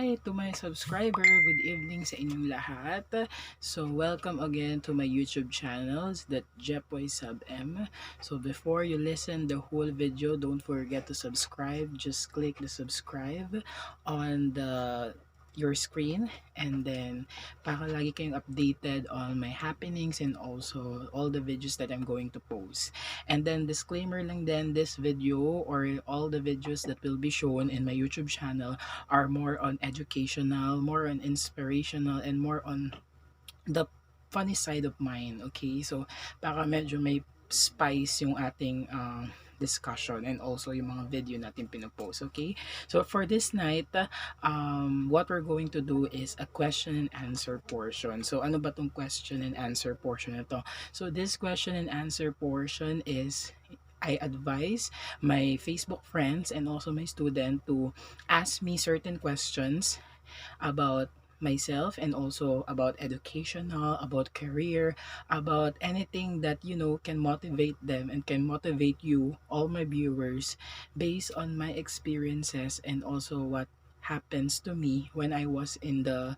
Hi to my subscriber. Good evening sa inyong lahat. So, welcome again to my YouTube channels, that Jepoy Sub M. So, before you listen the whole video, don't forget to subscribe. Just click the subscribe on your screen, and then para lagi kayong updated on my happenings and also all the videos that I'm going to post. And then disclaimer lang din, this video or all the videos that will be shown in my YouTube channel are more on educational, more on inspirational, and more on the funny side of mine. Okay, so para medyo may spice yung ating discussion and also yung mga video natin pinopost. Okay, so for this night, what we're going to do is a question and answer portion. So ano ba tong question and answer portion na to? So this question and answer portion is I advise my Facebook friends and also my student to ask me certain questions about myself and also about educational, about career, about anything that can motivate them and can motivate you, all my viewers, based on my experiences and also what happens to me when I was in the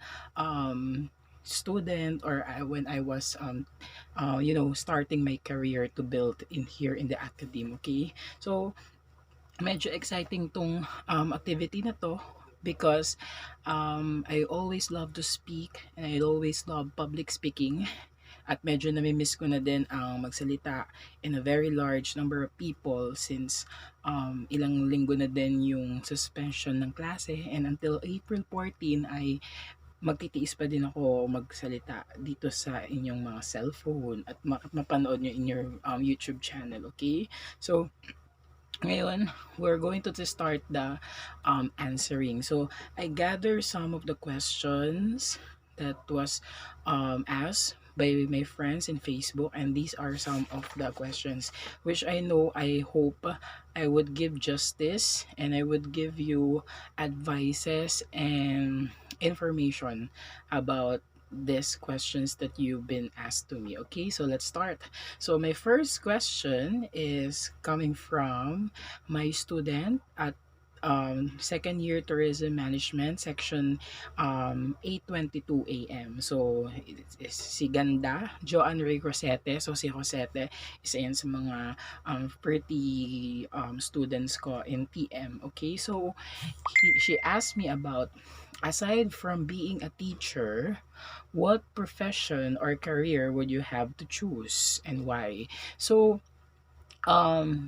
student, or when I was starting my career to build in here in the academy. Okay, so medyo exciting tong activity na to because I always love to speak and I always love public speaking, at medyo nami-miss ko na din ang magsalita in a very large number of people since ilang linggo na din yung suspension ng klase, and until April 14 ay magtitiis pa din ako magsalita dito sa inyong mga cellphone at mapanood nyo in your YouTube channel. Okay, so ngayon, we're going to start the answering. So, I gather some of the questions that was asked by my friends in Facebook, and these are some of the questions which I hope I would give justice and I would give you advices and information about these questions that you've been asked to me. Okay, so let's start. So my first question is coming from my student at second year tourism management section 8:22 a.m. So si Ganda Joanne Ray Rosete. So si Rosete isa yan sa mga pretty students ko in TM. Okay, so she asked me about, aside from being a teacher, what profession or career would you have to choose and why? So,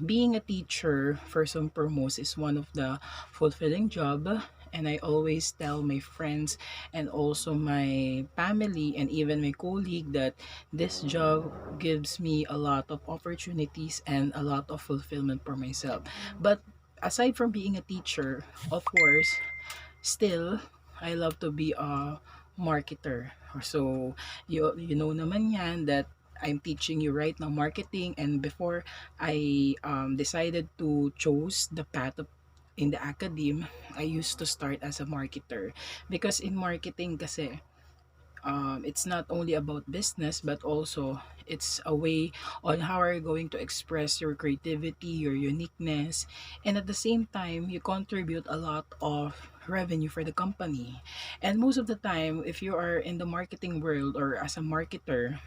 being a teacher, first and foremost, is one of the fulfilling job. And I always tell my friends and also my family and even my colleague that this job gives me a lot of opportunities and a lot of fulfillment for myself. But aside from being a teacher, of course, still, I love to be a marketer. So, you know naman yan that I'm teaching you right now marketing, and before I decided to choose the path of in the academe, I used to start as a marketer because in marketing kasi it's not only about business but also it's a way on how are you going to express your creativity, your uniqueness, and at the same time you contribute a lot of revenue for the company. And most of the time, if you are in the marketing world or as a marketer,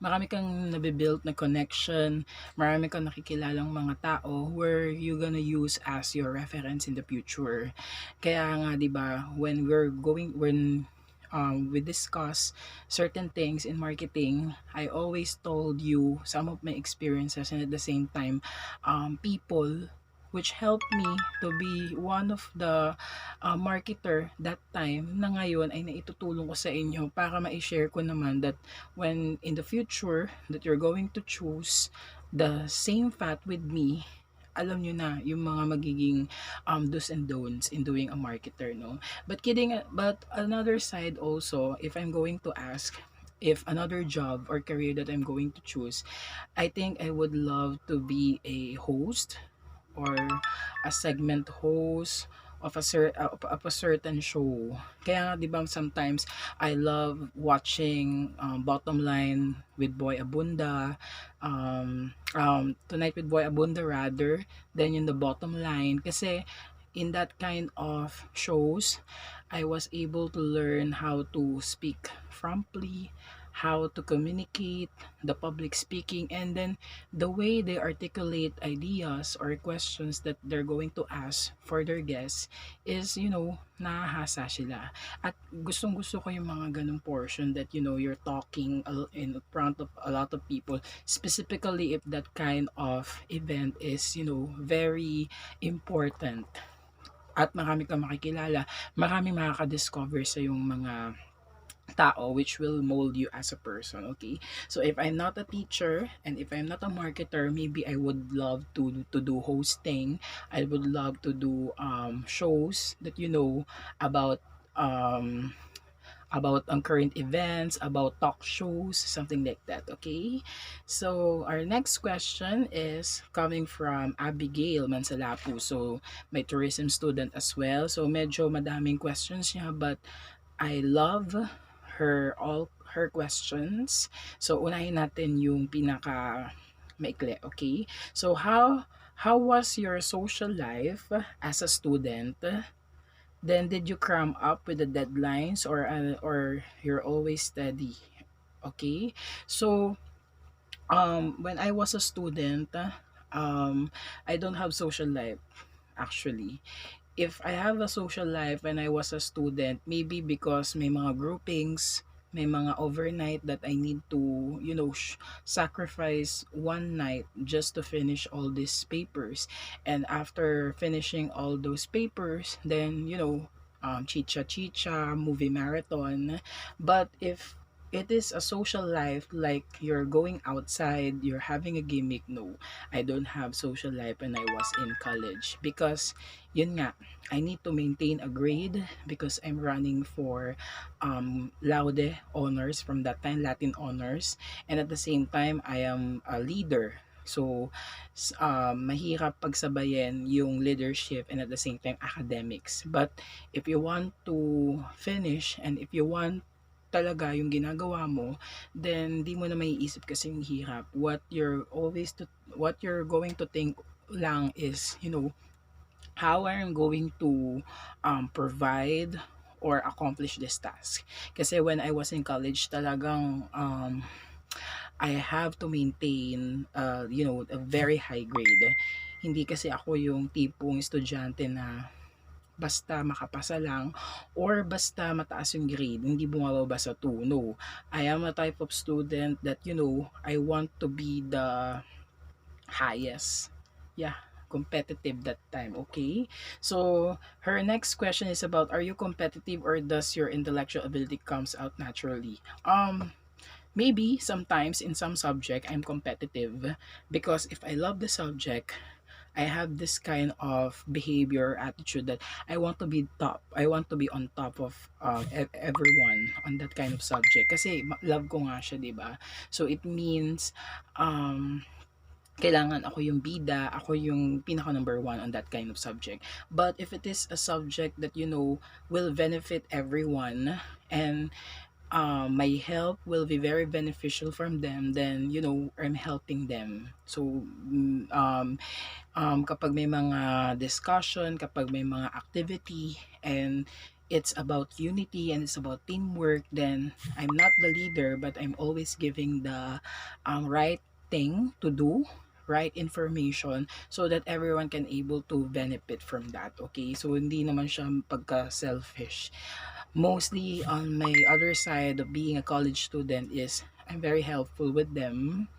marami kang nabibuild na connection, marami kang nakikilalang mga tao where you gonna use as your reference in the future. Kaya nga 'di ba, when we discuss certain things in marketing, I always told you some of my experiences, and at the same time, people which helped me to be one of the marketer that time na ngayon ay naitutulong ko sa inyo para ma-share ko naman that when in the future that you're going to choose the same path with me, alam nyo na yung mga magiging do's and don'ts in doing a marketer, no? But kidding, but another side also, if I'm going to ask if another job or career that I'm going to choose, I think I would love to be a host or a segment host of a certain show. Kaya nga 'di ba sometimes I love watching Bottom Line with Boy Abunda, Tonight with Boy Abunda rather, then yung The Bottom Line kasi in that kind of shows, I was able to learn how to speak promptly, how to communicate, the public speaking, and then the way they articulate ideas or questions that they're going to ask for their guests is, nahahasa sila. At gustong gusto ko yung mga ganong portion that, you're talking in front of a lot of people, specifically if that kind of event is, very important at marami kang makikilala, marami makaka-discover sa yung mga tao which will mold you as a person, okay? So if I'm not a teacher and if I'm not a marketer, maybe I would love to do hosting. I would love to do shows that um about current events, about talk shows, something like that, okay? So, our next question is coming from Abigail Mansalapu. So, may tourism student as well. So, medyo madaming questions niya, but I love all her questions. So, unahin natin yung pinaka maikli, okay? So, how was your social life as a student? Then did you cram up with the deadlines or you're always steady? Okay? So, when I was a student, I don't have social life actually. If I have a social life when I was a student, maybe because may mga groupings, may mga overnight that I need to, sacrifice one night just to finish all these papers. And after finishing all those papers, then, chicha chicha, movie marathon. But if it is a social life like you're going outside, you're having a gimmick, no, I don't have social life when I was in college because yun nga, I need to maintain a grade because I'm running for Laude honors from that time, Latin honors, and at the same time I am a leader. So mahirap pagsabayin yung leadership and at the same time academics. But if you want to finish and if you want talaga yung ginagawa mo, then di mo na maiisip kasi yung hirap. What you're going to think lang is, how I'm going to provide or accomplish this task. Kasi when I was in college, talagang I have to maintain, a very high grade. Hindi kasi ako yung tipong estudyante na basta makapasa lang or basta mataas yung grade, hindi bumababa sa 2. No, I am a type of student that, I want to be the highest. Yeah, competitive that time, okay? So, her next question is about, are you competitive or does your intellectual ability comes out naturally? Maybe sometimes in some subject I'm competitive because if I love the subject, I have this kind of behavior attitude that I want to be top. I want to be on top of everyone on that kind of subject. Kasi love ko nga siya, 'di ba? So it means kailangan ako yung bida, ako yung pinaka number one on that kind of subject. But if it is a subject that will benefit everyone and my help will be very beneficial from them, then I'm helping them. So kapag may mga discussion, kapag may mga activity, and it's about unity and it's about teamwork, then I'm not the leader, but I'm always giving the right thing to do, right information, so that everyone can able to benefit from that, okay? So hindi naman siya pagka selfish. Mostly on my other side of being a college student is I'm very helpful with them,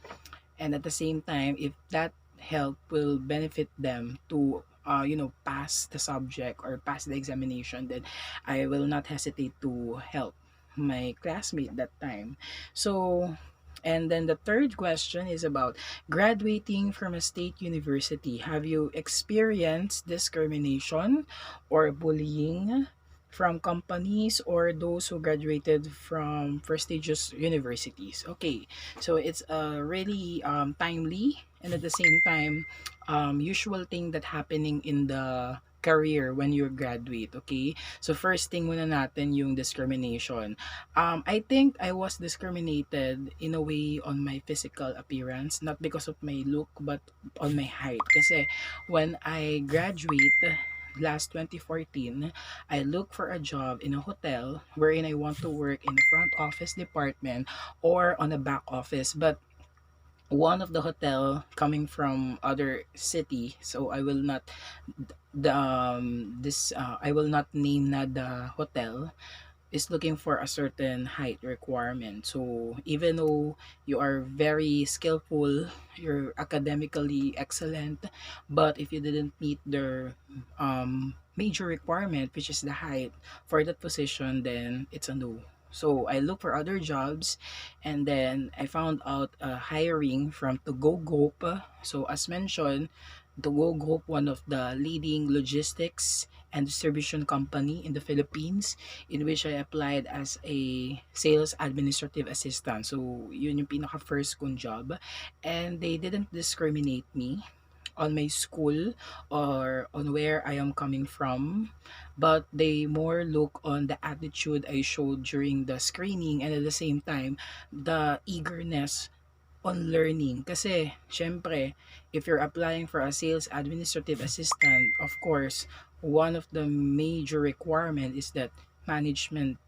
and at the same time if that help will benefit them to pass the subject or pass the examination, then I will not hesitate to help my classmate that time. So, and then the third question is about graduating from a state university. Have you experienced discrimination or bullying from companies or those who graduated from prestigious universities? Okay, so it's a really timely and at the same time usual thing that happening in the career when you graduate, okay? So first thing muna natin yung discrimination. I think I was discriminated in a way on my physical appearance, not because of my look but on my height. Kasi when I graduate, last 2014, I look for a job in a hotel wherein I want to work in the front office department or on the back office. But one of the hotel coming from other city, so I will not the this I will not name na the hotel, is looking for a certain height requirement. So even though you are very skillful, you're academically excellent, but if you didn't meet their major requirement, which is the height for that position, then it's a no. So I look for other jobs, and then I found out hiring from To Go Group. So as mentioned, To Go Group, one of the leading logistics and distribution company in the Philippines, in which I applied as a sales administrative assistant. So, yun yung pinaka first kong job. And they didn't discriminate me on my school or on where I am coming from, but they more look on the attitude I showed during the screening, and at the same time, the eagerness on learning. Kasi, syempre, if you're applying for a sales administrative assistant, of course, one of the major requirement is that management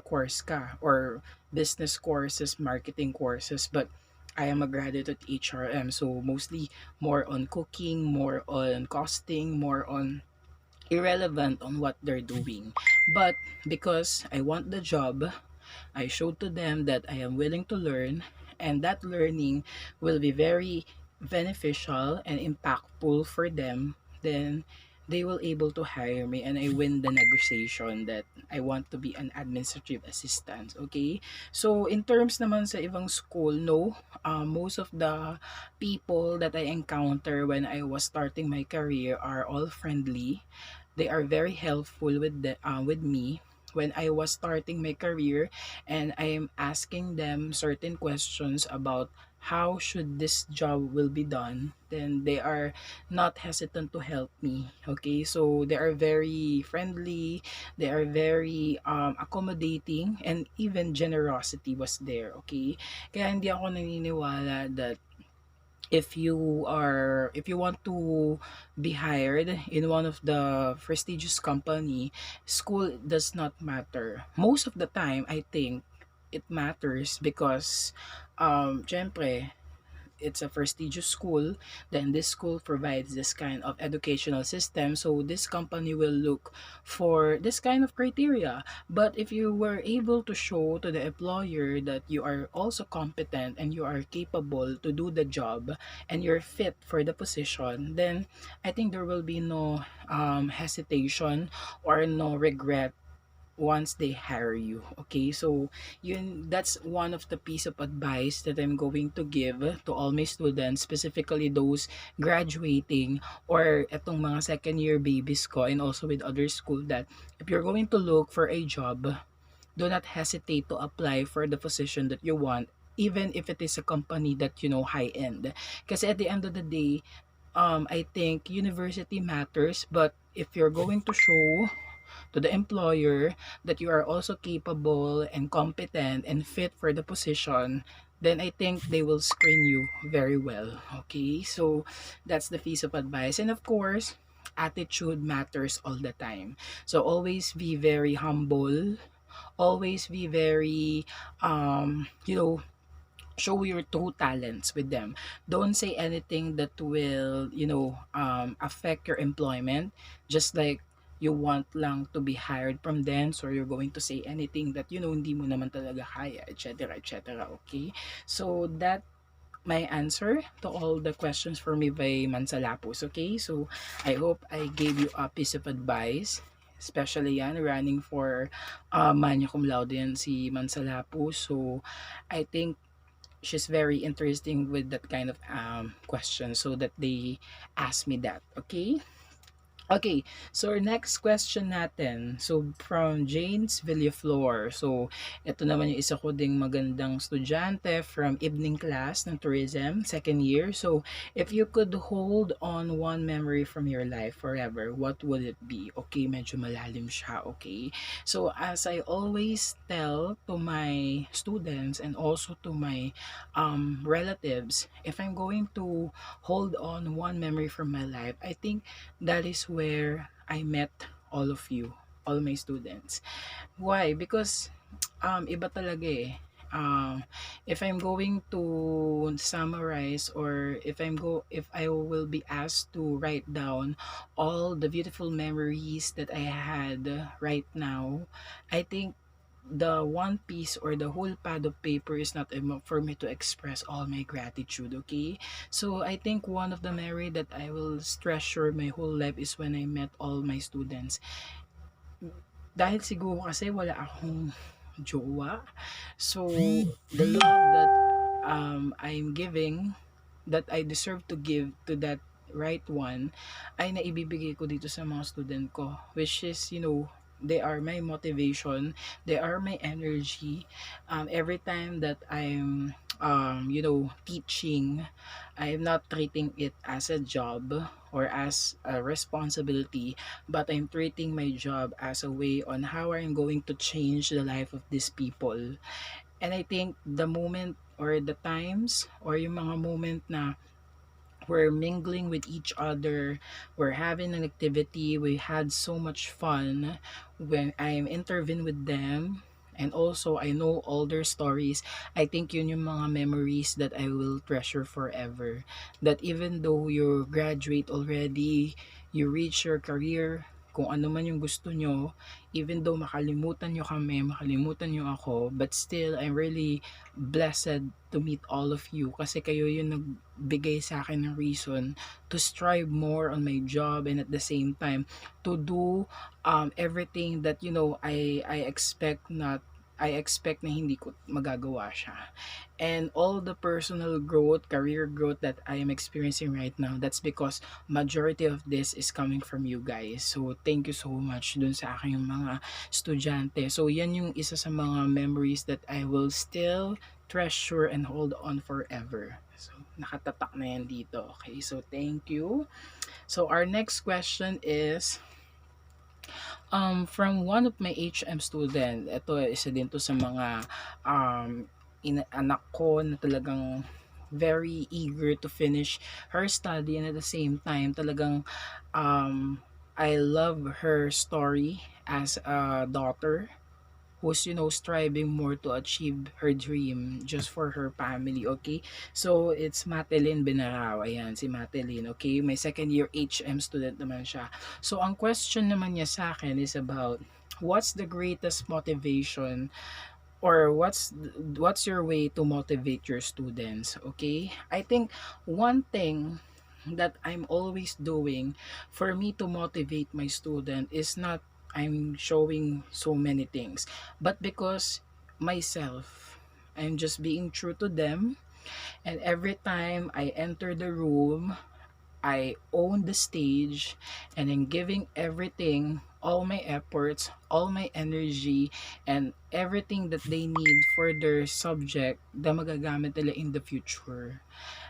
course ka, or business courses, marketing courses. But I am a graduate at HRM, so mostly more on cooking, more on costing, more on irrelevant on what they're doing. But because I want the job, I showed to them that I am willing to learn, and that learning will be very beneficial and impactful for them. Then they will able to hire me, and I win the negotiation that I want to be an administrative assistant. Okay? So in terms naman sa ibang school, no, most of the people that I encounter when I was starting my career are all friendly. They are very helpful with me when I was starting my career, and I am asking them certain questions about how should this job will be done. Then they are not hesitant to help me. Okay, so they are very friendly, they are very accommodating, and even generosity was there. Okay, kaya hindi ako naniniwala that if you want to be hired in one of the prestigious company, school does not matter. Most of the time, I think it matters because syempre, it's a prestigious school, then this school provides this kind of educational system. So this company will look for this kind of criteria. But if you were able to show to the employer that you are also competent and you are capable to do the job and you're fit for the position, then I think there will be no hesitation or no regret once they hire you. Okay, so yun, that's one of the piece of advice that I'm going to give to all my students, specifically those graduating or etong mga second year babies ko, and also with other school, that if you're going to look for a job, do not hesitate to apply for the position that you want, even if it is a company that you know high end. Kasi at the end of the day, I think university matters, but if you're going to show to the employer that you are also capable and competent and fit for the position, then I think they will screen you very well. Okay, so that's the piece of advice. And of course, attitude matters all the time. So always be very humble, always be very, show your true talents with them. Don't say anything that will, affect your employment. Just like you want lang to be hired from them, so you're going to say anything that hindi mo naman talaga kaya, etc., etc. Okay? So that my answer to all the questions for me by Mansalapos. Okay? So I hope I gave you a piece of advice, especially yan running for magna cum laude yan si Mansalapos. So I think she's very interesting with that kind of question, so that they ask me that. Okay. Okay, so our next question natin. So, from Jane's Villaflor. So, ito naman yung isa ko ding magandang estudyante from evening class ng tourism, second year. So, if you could hold on one memory from your life forever, what would it be? Okay, medyo malalim siya, okay? So, as I always tell to my students and also to my relatives, if I'm going to hold on one memory from my life, I think that is where I met all of you, all my students. Why? Because iba talaga eh. Um, if I'm going to summarize, or if I will be asked to write down all the beautiful memories that I had right now, I think the one piece or the whole pad of paper is not enough for me to express all my gratitude, okay? So I think one of the memory that I will treasure my whole life is when I met all my students. Dahil siguro kasi wala akong jowa. So, the love that I'm giving, that I deserve to give to that right one, ay naibibigay ko dito sa mga student ko. Which is, they are my motivation, they are my energy. Every time that I'm, teaching, I'm not treating it as a job or as a responsibility, but I'm treating my job as a way on how I'm going to change the life of these people. And I think the moment or the times or yung mga moment na we're mingling with each other, we're having an activity, we had so much fun when I'm interviewing with them. And also, I know all their stories. I think yun yung mga memories that I will treasure forever. That even though you graduate already, you reach your career, kung ano man yung gusto nyo, even though makalimutan nyo kami, makalimutan nyo ako, but still, I'm really blessed to meet all of you kasi kayo yung nagbigay sa akin ng reason to strive more on my job, and at the same time to do everything that I expect na hindi ko magagawa siya. And all the personal growth, career growth that I am experiencing right now, that's because majority of this is coming from you guys. So thank you so much dun sa aking mga estudyante. So yan yung isa sa mga memories that I will still treasure and hold on forever. So nakatatak na yan dito. Okay, so thank you. So our next question is from one of my HM student. Ito isa din to sa mga anak ko na talagang very eager to finish her study, and at the same time talagang I love her story as a daughter who's striving more to achieve her dream just for her family. Okay, so it's Matelin Benarao. Ayan, si Matelin. Okay, may second year HM student naman siya. So ang question naman niya sa akin is about what's the greatest motivation, or what's your way to motivate your students. Okay, I think one thing that I'm always doing for me to motivate my student is not I'm showing so many things, but because myself, I'm just being true to them. And every time I enter the room, I own the stage, and I'm giving everything, all my efforts, all my energy, and everything that they need for their subject na magagamit nila in the future.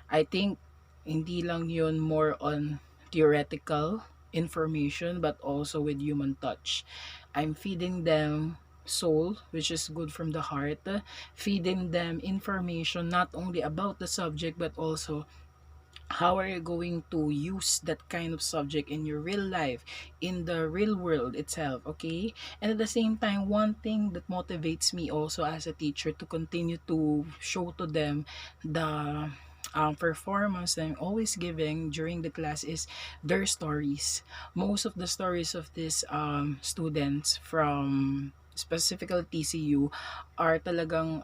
I think hindi lang yun more on theoretical information, but also with human touch. I'm feeding them soul, which is good from the heart, feeding them information not only about the subject, but also how are you going to use that kind of subject in your real life, in the real world itself. Okay, and at the same time, one thing that motivates me also as a teacher to continue to show to them the performance that I'm always giving during the class is their stories. Most of the stories of these students from specifically TCU are talagang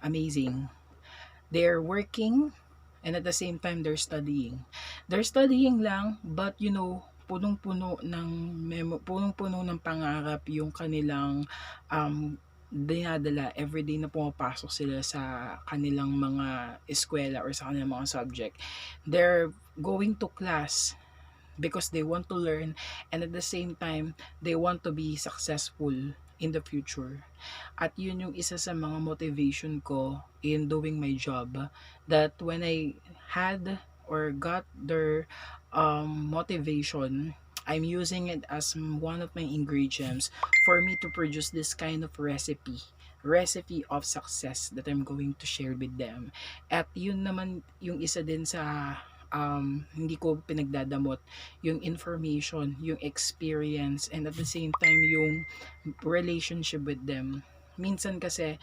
amazing. They're working, and at the same time they're studying. They're studying lang, but punong-puno ng pangarap yung kanilang dinadala everyday na pumapasok sila sa kanilang mga eskwela or sa kanilang mga subject. They're going to class because they want to learn, and at the same time they want to be successful in the future. At yun yung isa sa mga motivation ko in doing my job, that when I had or got their motivation, I'm using it as one of my ingredients for me to produce this kind of recipe of success that I'm going to share with them. At yun naman yung isa din sa hindi ko pinagdadamot yung information, yung experience, and at the same time yung relationship with them. Minsan kasi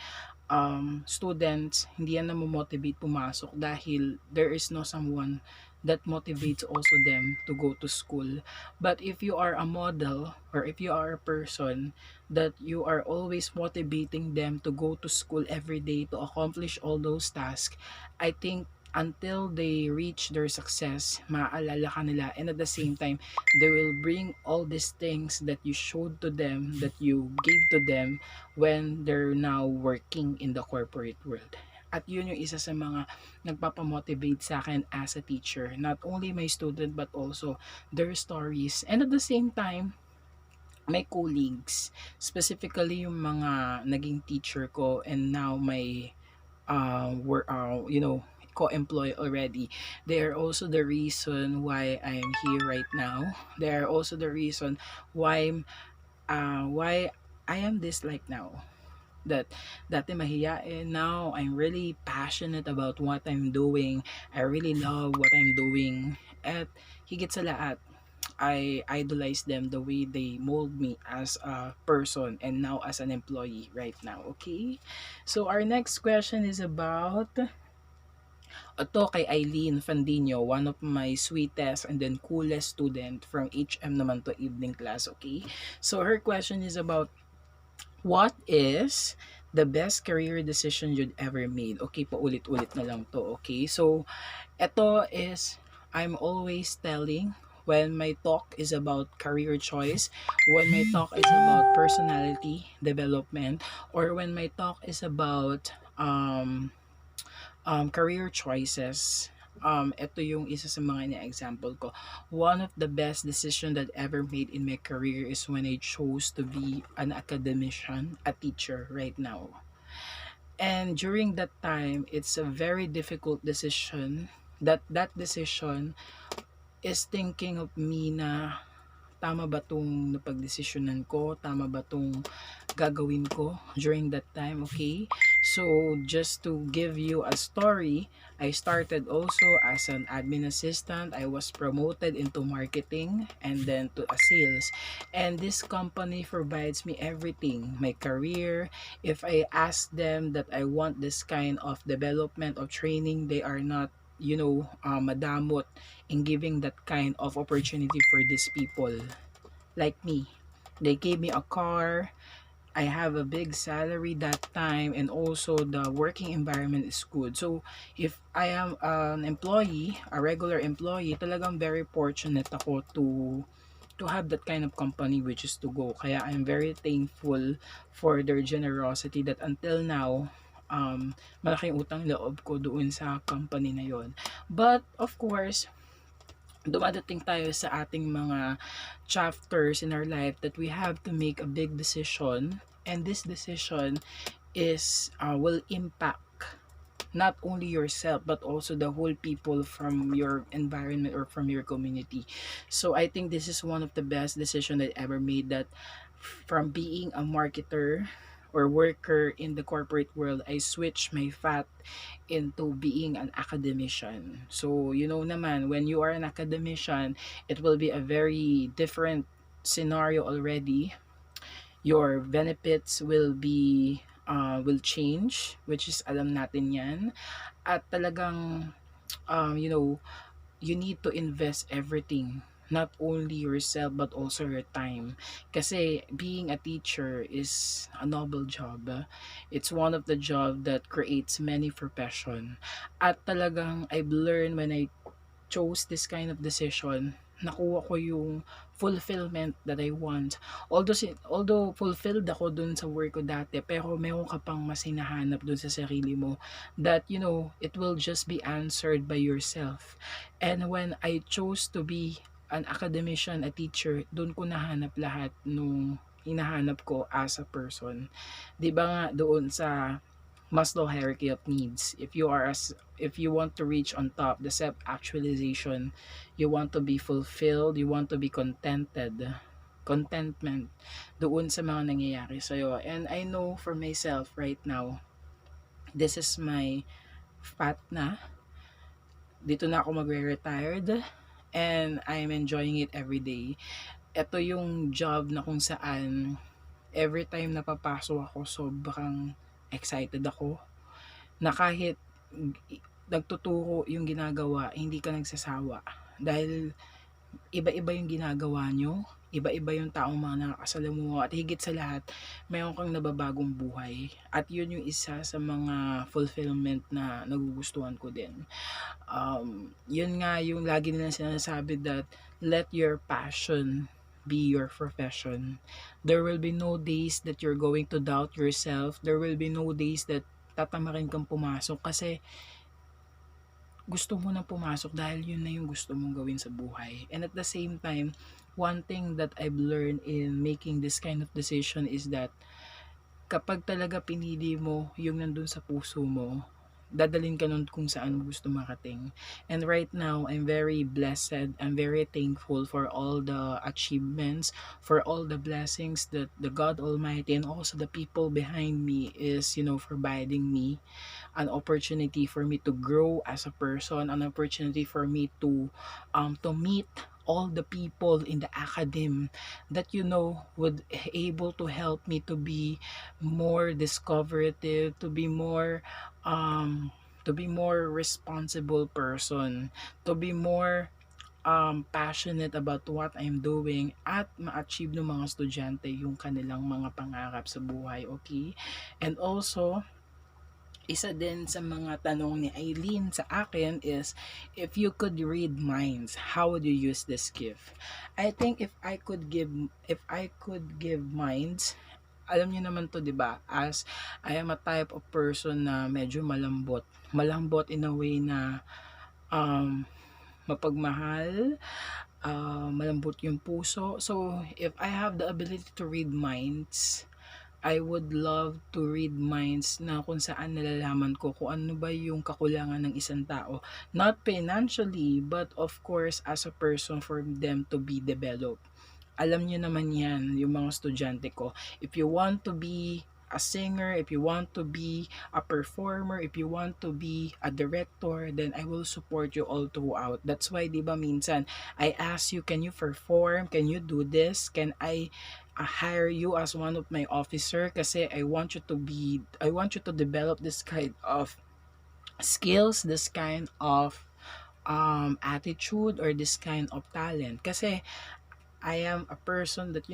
students hindi yan namo-motivate pumasok dahil there is no someone that motivates also them to go to school. But if you are a model, or if you are a person that you are always motivating them to go to school every day to accomplish all those tasks, I think until they reach their success, maaalala ka nila, and at the same time they will bring all these things that you showed to them, that you gave to them when they're now working in the corporate world. At yun yung isa sa mga nagpapamotivate sa akin as a teacher. Not only my student but also their stories. And at the same time, my colleagues, specifically yung mga naging teacher ko and now my co-employee already. They are also the reason why I am here right now. They are also the reason why I am this like now. That dati mahiyain, now I'm really passionate about what I'm doing. I really love what I'm doing. At higit sa lahat, I idolize them the way they mold me as a person and now as an employee right now. Okay? So our next question is about ito kay Eileen Fandino, one of my sweetest and then coolest student from HM naman to evening class. Okay? So her question is about what is the best career decision you'd ever made? Okay, paulit-ulit na lang to. Okay, so ito is I'm always telling when my talk is about career choice, when my talk is about personality development, or when my talk is about career choices. Ito yung isa sa mga ina-example ko. One of the best decision that ever made in my career is when I chose to be an academician, a teacher right now. And during that time, it's a very difficult decision. That decision is thinking of me na tama ba tong napagdesisyonan ko? Tama ba tong gagawin ko during that time? Okay? So, just to give you a story, I started also as an admin assistant. I was promoted into marketing and then to a sales. And this company provides me everything, my career. If I ask them that I want this kind of development or training, they are not madamot in giving that kind of opportunity for these people like me. They gave me a car. I have a big salary that time, and also the working environment is good. So if I am an employee, a regular employee, talagang very fortunate ako to have that kind of company which is to go. Kaya I'm very thankful for their generosity that until now malaking utang loob ko doon sa company na yon. But of course, dumadating tayo sa ating mga chapters in our life that we have to make a big decision, and this decision is will impact not only yourself but also the whole people from your environment or from your community. So I think this is one of the best decision I ever made, that from being a marketer or worker in the corporate world, I switched my path into being an academician. So, you know naman, when you are an academician, it will be a very different scenario already. Your benefits will change, which is alam natin yan. At talagang, you know, you need to invest everything, not only yourself but also your time, kasi being a teacher is a noble job. It's one of the job that creates many profession, at talagang I've learned when I chose this kind of decision, nakuha ko yung fulfillment that I want. Although fulfilled ako dun sa work ko dati, pero meron ka pang mas hinahanap dun sa sarili mo that, you know, it will just be answered by yourself. And when I chose to be an academician, a teacher, dun ko nahanap lahat nung hinahanap ko as a person. 'Di ba nga doon sa Maslow hierarchy of needs, if you want to reach on top, the self actualization, you want to be fulfilled, you want to be contentment doon sa mga nangyayari sa iyo. And I know for myself right now, this is my path na, dito na ako magre-retired and I'm enjoying it every day. Ito yung job na kung saan every time na papasok ako, sobrang excited ako na kahit nagtuturo yung ginagawa, hindi ka nagsasawa. Dahil iba-iba yung ginagawa nyo, iba-iba yung taong mga nakakasalamuha at higit sa lahat, mayroon kang nababagong buhay. At yun yung isa sa mga fulfillment na nagugustuhan ko din. Yun nga yung lagi nila sinasabi that let your passion be your profession. There will be no days that you're going to doubt yourself. There will be no days that tatamarin kang pumasok kasi gusto mo na pumasok dahil yun na yung gusto mong gawin sa buhay. And at the same time, one thing that I've learned in making this kind of decision is that kapag talaga pinili mo yung nandun sa puso mo, dadalhin ka nun kung saan mo gusto makating. And right now, I'm very blessed. I'm very thankful for all the achievements, for all the blessings that the God Almighty and also the people behind me is, providing me an opportunity for me to grow as a person, an opportunity for me to meet all the people in the academy that would able to help me to be more discoveраtive, to be more responsible person, to be more passionate about what I'm doing at ma-achieve ng mga estudyante yung kanilang mga pangarap sa buhay, okay? And also, isa din sa mga tanong ni Eileen sa akin is, if you could read minds, how would you use this gift? I think if I could give minds, alam niyo naman to, 'di ba? As I am a type of person na medyo malambot. Malambot in a way na um mapagmahal, malambot yung puso. So, if I have the ability to read minds, I would love to read minds na kung saan nalalaman ko kung ano ba yung kakulangan ng isang tao. Not financially, but of course as a person for them to be developed. Alam niyo naman yan, yung mga estudyante ko. If you want to be a singer, if you want to be a performer, if you want to be a director, then I will support you all throughout. That's why, di ba, minsan, I ask you, can you perform? Can you do this? Can I hire you as one of my officer? Kasi I want you to develop this kind of skills, this kind of attitude, or this kind of talent. Kasi I am a person that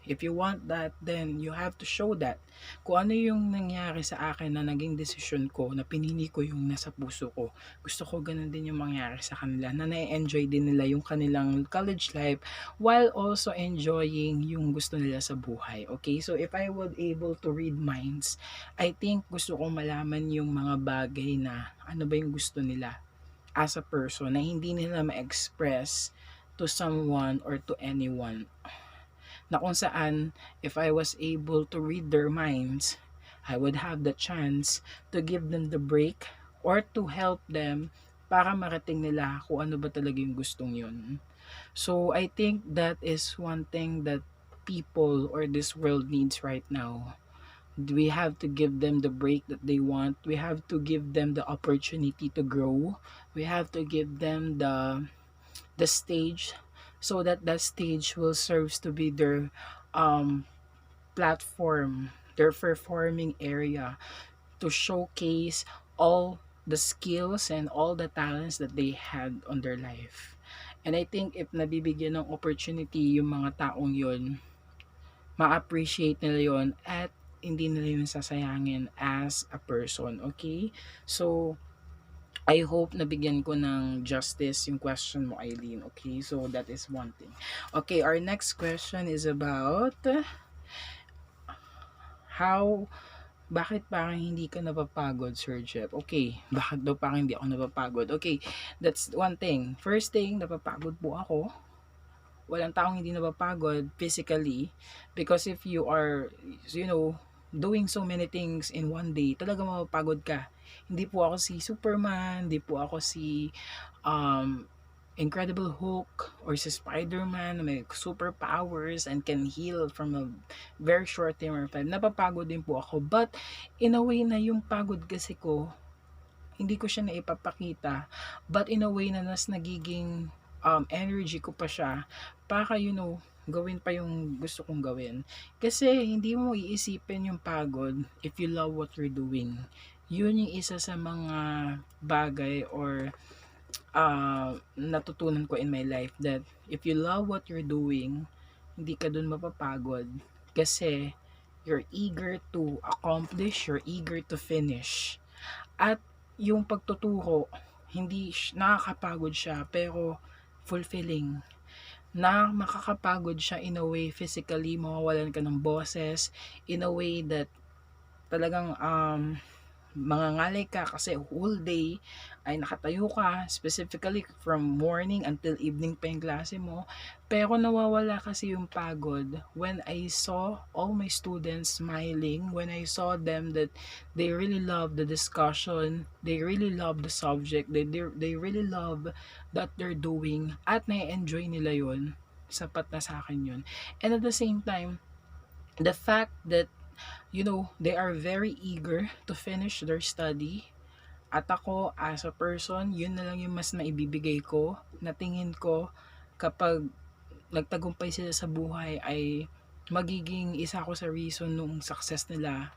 if you want that, then you have to show that. Kung ano yung nangyari sa akin na naging desisyon ko, na pinili ko yung nasa puso ko, gusto ko ganun din yung mangyari sa kanila, na na-enjoy din nila yung kanilang college life while also enjoying yung gusto nila sa buhay. Okay? So if I would able to read minds, I think gusto kong malaman yung mga bagay na ano ba yung gusto nila as a person na hindi nila ma-express to someone or to anyone, na kung saan if I was able to read their minds, I would have the chance to give them the break or to help them para marating nila kung ano ba talaga yung gustong yun. So I think that is one thing that people or this world needs right now. We have to give them the break that they want. We have to give them the opportunity to grow. We have to give them the stage, so that that stage will serve to be their um, platform, their performing area, to showcase all the skills and all the talents that they had on their life. And I think if nabibigyan ng opportunity yung mga taong yun, ma-appreciate nila yun at hindi nila yun sasayangin as a person. Okay? So, I hope nabigyan ko ng justice yung question mo, Eileen. Okay, so that is one thing. Okay, our next question is about bakit parang hindi ka napapagod, Sir Jeff? Okay, bakit daw parang hindi ako napapagod? Okay, that's one thing. First thing, napapagod po ako. Walang taong hindi napapagod physically, because if you are, doing so many things in one day, talaga mapapagod ka. Hindi po ako si Superman, hindi po ako si um, Incredible Hulk or si Spider-Man na may superpowers and can heal from a very short time of time. Napapagod din po ako. But in a way na yung pagod kasi ko, hindi ko siya naipapakita, but in a way na nagiging energy ko pa siya para gawin pa yung gusto kong gawin. Kasi hindi mo iisipin yung pagod if you love what you're doing. Yun yung isa sa mga bagay or natutunan ko in my life, that if you love what you're doing, hindi ka dun mapapagod kasi you're eager to accomplish, you're eager to finish. At yung pagtuturo, hindi nakakapagod siya pero fulfilling. Na makakapagod siya in a way physically, mawawalan ka ng boses, in a way that talagang mangangalay ka kasi whole day ay nakatayo ka, specifically from morning until evening pa yung klase mo, pero nawawala kasi yung pagod when I saw all my students smiling, when I saw them that they really love the discussion, they really love the subject, they really love that they're doing, at na-enjoy nila yun, sapat na sa akin yun. And at the same time, the fact that they are very eager to finish their study. At ako, as a person, yun na lang yung mas naibibigay ko, na tingin ko kapag nagtagumpay sila sa buhay ay magiging isa ko sa reason nung success nila.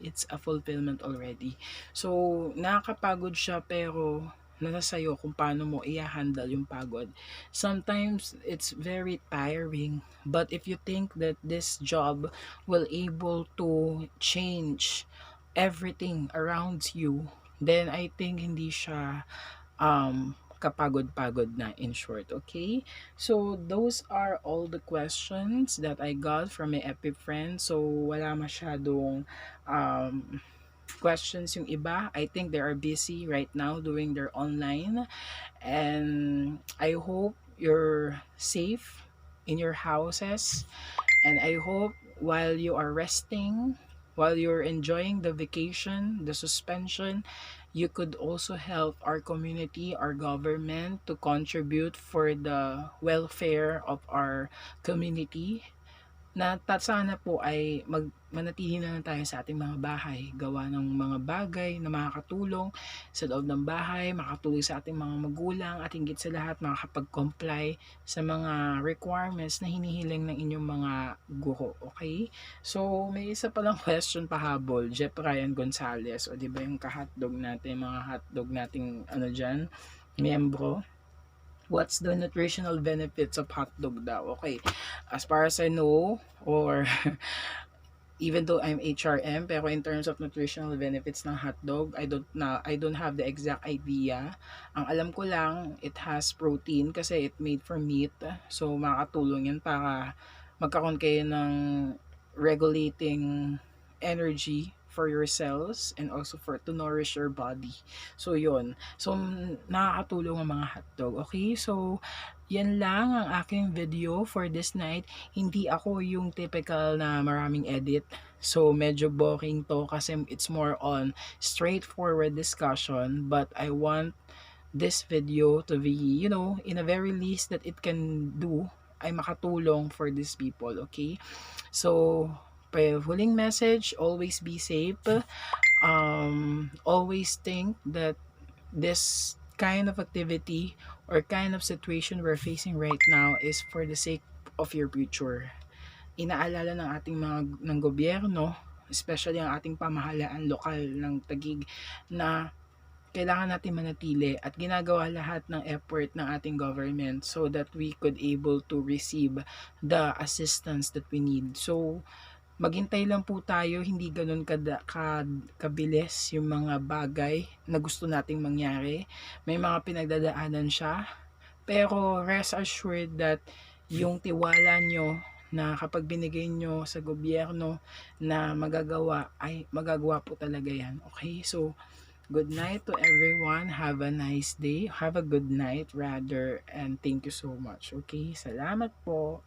It's a fulfillment already. So, nakakapagod siya pero nasa sayo kung paano mo i-handle yung pagod. Sometimes it's very tiring, but if you think that this job will able to change everything around you, then I think hindi siya kapagod-pagod na, in short. Okay, so those are all the questions that I got from my epi friends. So wala masyadong questions yung iba. I think they are busy right now doing their online, and I hope you're safe in your houses, and I hope while you are resting, while you're enjoying the vacation, the suspension, you could also help our community, our government to contribute for the welfare of our community, na sana po ay manatili na lang tayo sa ating mga bahay, gawa ng mga bagay na makakatulong sa loob ng bahay, makatulong sa ating mga magulang, at higit sa lahat makakapag-comply sa mga requirements na hinihiling ng inyong mga guro. Okay? So, may isa palang question pahabol, Jeff Ryan Gonzalez, o di ba yung ka-hotdog natin, mga hotdog nating dyan, miyembro. What's the nutritional benefits of hotdog daw? Okay, as far as I know, or even though I'm HRM, pero in terms of nutritional benefits ng hotdog, I don't have the exact idea. Ang alam ko lang, it has protein kasi it made from meat. So makakatulong yan para magkaroon kayo ng regulating energy for your cells and also for to nourish your body. So yun. So nakakatulong ang mga hotdog. Okay? So yan lang ang aking video for this night. Hindi ako yung typical na maraming edit. So medyo boring to kasi it's more on straightforward discussion, but I want this video to be, in a very least that it can do ay makatulong for these people. Okay? So huling message, always be safe. Always think that this kind of activity or kind of situation we're facing right now is for the sake of your future. Inaalala ng ating ng gobyerno, especially ang ating pamahalaan lokal ng Taguig, na kailangan natin manatili at ginagawa lahat ng effort ng ating government so that we could able to receive the assistance that we need. So maghintay lang po tayo, hindi ganun kabilis yung mga bagay na gusto nating mangyari. May mga pinagdadaanan siya, pero rest assured that yung tiwala nyo na kapag binigay nyo sa gobyerno na magagawa, ay magagawa po talaga yan. Okay, so good night to everyone. Have a nice day. Have a good night rather, and thank you so much. Okay, salamat po.